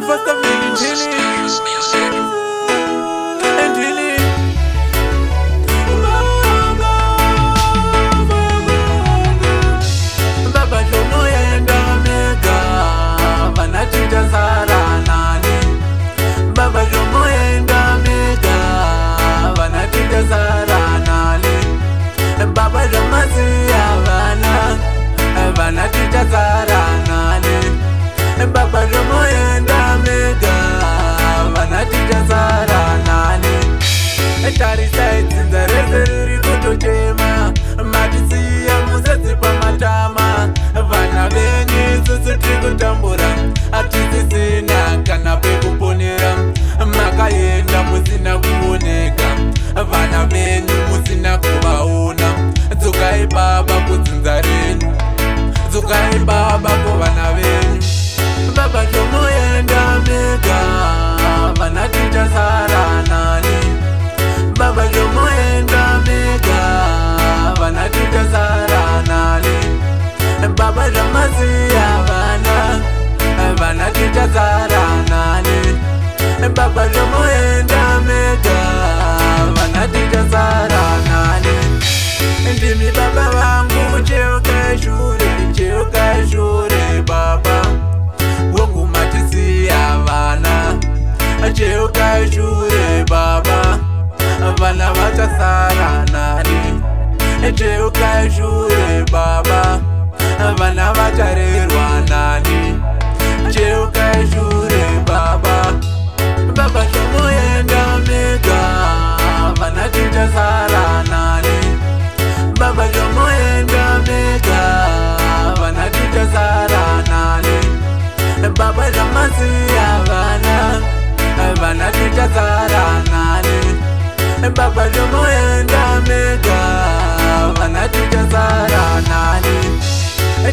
First of all, Baba Jomo yenda mega, vanatita zara nani. Baba Jomo yenda mega, vanatita zara nani. Baba Jamasi avana, vanatita zara nani. Baba Jomo yenda mega, vanatita zara nani. Tarisa itsinza rese riri kutochema, matisiya musatsi pamatama. Vana venyu isusu tiri kutambura, hatisisina kana pekuponera. Makaenda musina kuoneka, vana venyu musina kuvaona. Dzokai baba kudzinza renyu, dzokai baba kuvana venyu. Baba Jomo yenda mega, vanatita zara nani. Baba Jomo yenda mega, vanatita zara nani. Baba Jamasi avana, vanatita zara nani. Baba Jomo yenda mega, vanatita zara nani. Ndimi baba vangu cheuka shure baba. Wangu matisiya vana, cheuka shure baba. Vana vachasara nani, cheuka shure baba. Vana vacharerwa nani, cheuka shure baba. Baba Jomo yenda mega, vanatita zara nani. Baba Jomo yenda mega, vanatita zara nani. Baba Jamasi avana, vanatita zara nani. Baba Jomo yenda mega, vanatita zara nani.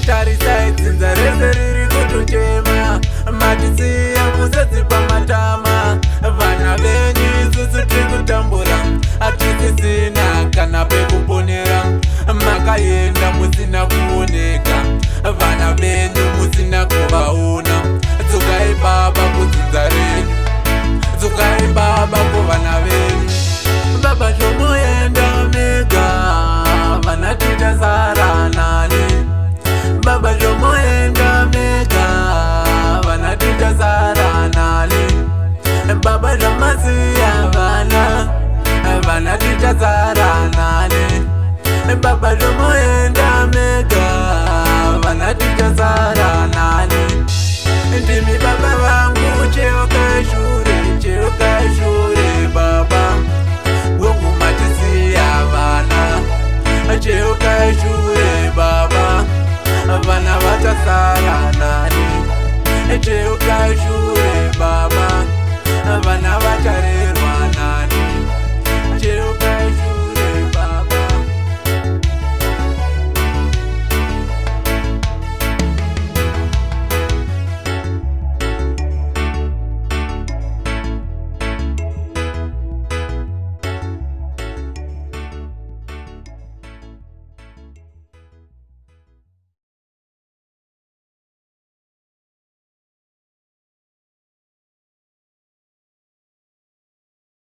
Tarisa itsinza rese riri kutochema, matisiya musatsi pamatama. Vana venyu isusu tiri kutambura, hatisisina kana pekuponera. Makaenda musina kuoneka, vana venyu musina kuvaona. Dzokai baba kudzinza renyu, dzokai baba kuvana venyu. Baba Jomo yenda mega, vanatita zara nani. Baba Jomo yenda mega, vanatita zara nani. Baba Jamasi avana, vanatita zara nani. Baba Jomo yenda mega, vanatita zara nani. Ndimi baba vangu cheuka shure baba. Wangu matisiya vana, cheuka shure baba. Vana vachasara nani, cheuka shure